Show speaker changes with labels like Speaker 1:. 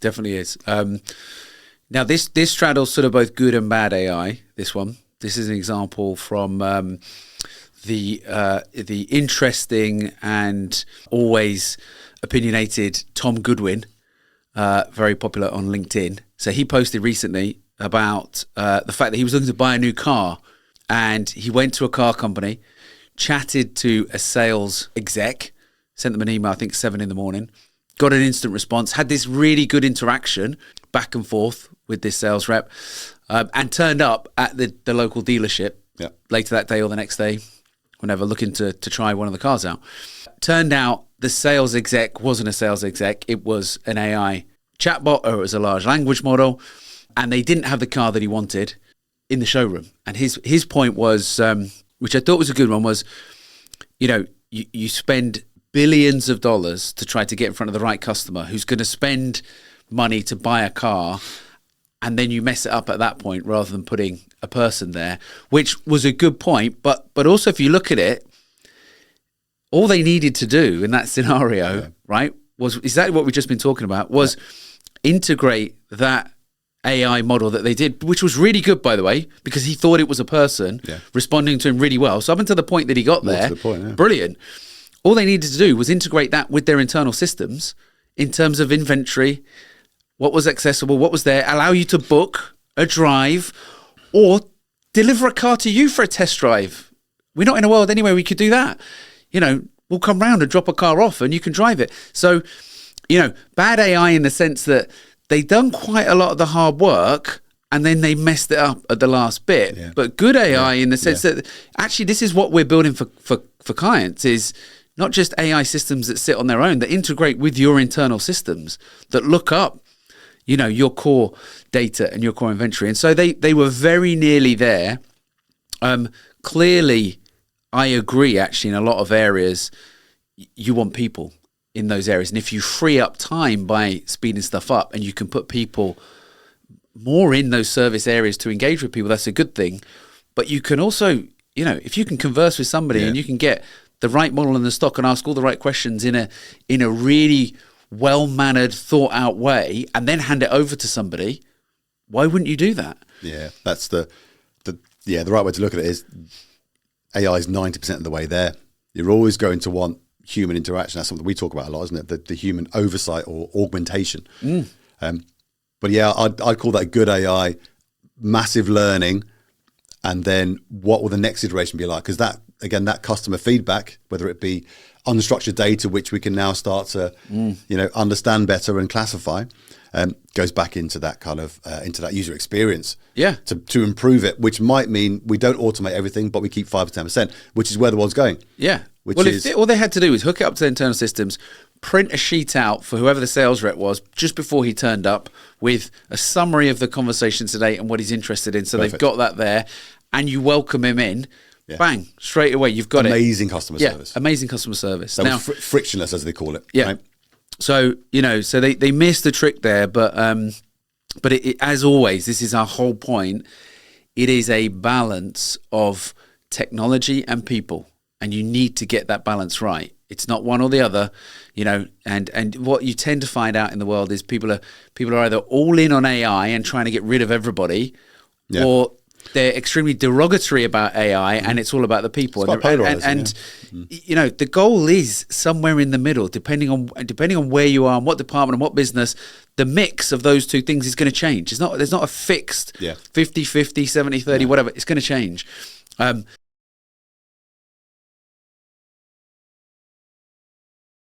Speaker 1: definitely is. Now, this straddles sort of both good and bad AI. This is an example from the interesting and always opinionated Tom Goodwin, very popular on LinkedIn. So he posted recently about the fact that he was looking to buy a new car, and he went to a car company, chatted to a sales exec, sent them an email, I think 7 a.m, got an instant response, had this really good interaction back and forth with this sales rep, and turned up at the local dealership later that day or the next day, whenever, looking to try one of the cars out. Turned out the sales exec wasn't a sales exec. It was an AI chatbot, or it was a large language model, and they didn't have the car that he wanted in the showroom. And his point was, which I thought was a good one, was, you spend billions of dollars to try to get in front of the right customer who's going to spend money to buy a car, and then you mess it up at that point rather than putting a person there, which was a good point. But also, if you look at it, all they needed to do in that scenario, right, was exactly what we've just been talking about, was integrate that AI model that they did, which was really good, by the way, because he thought it was a person responding to him really well. So up until the point that he got there, brilliant. All they needed to do was integrate that with their internal systems in terms of inventory, what was accessible, what was there, allow you to book a drive or deliver a car to you for a test drive. We're not in a world anyway we could do that. We'll come round and drop a car off and you can drive it. So, bad AI in the sense that they done quite a lot of the hard work and then they messed it up at the last bit. Yeah. But good AI in the sense that actually this is what we're building for clients, is not just AI systems that sit on their own, that integrate with your internal systems, that look up, your core data and your core inventory. And so they were very nearly there. Clearly, I agree, actually, in a lot of areas, you want people in those areas. And if you free up time by speeding stuff up and you can put people more in those service areas to engage with people, that's a good thing. But you can also, if you can converse with somebody and you can get the right model in the stock and ask all the right questions in a really well-mannered, thought-out way, and then hand it over to somebody, why wouldn't you do that? Yeah,
Speaker 2: that's the right way to look at it. Is AI is 90% of the way there. You're always going to want human interaction. That's something we talk about a lot, isn't it? The human oversight or augmentation. But yeah, I'd call that good AI, massive learning, and then what will the next iteration be like? Because that customer feedback, whether it be unstructured data, which we can now start to understand better and classify, goes back into that kind of into that user experience. To improve it, which might mean we don't automate everything, but we keep 5 to 10%, which is where the world's going.
Speaker 1: All they had to do was hook it up to their internal systems, print a sheet out for whoever the sales rep was just before he turned up with a summary of the conversation today and what he's interested in. So they've got that there, and you welcome him in. Bang, straight away, you've got
Speaker 2: amazing customer service.
Speaker 1: Amazing customer service.
Speaker 2: So now, frictionless, as they call it. Right?
Speaker 1: So, so they missed the trick there, but it, as always, this is our whole point. It is a balance of technology and people, and you need to get that balance right. It's not one or the other, and what you tend to find out in the world is people are either all in on AI and trying to get rid of everybody, or they're extremely derogatory about AI, and it's all about the people.
Speaker 2: It's quite polarizing,
Speaker 1: the goal is somewhere in the middle, depending on where you are and what department and what business. The mix of those two things is going to change. There's not a fixed 50-50, 70-30, whatever. It's going to change.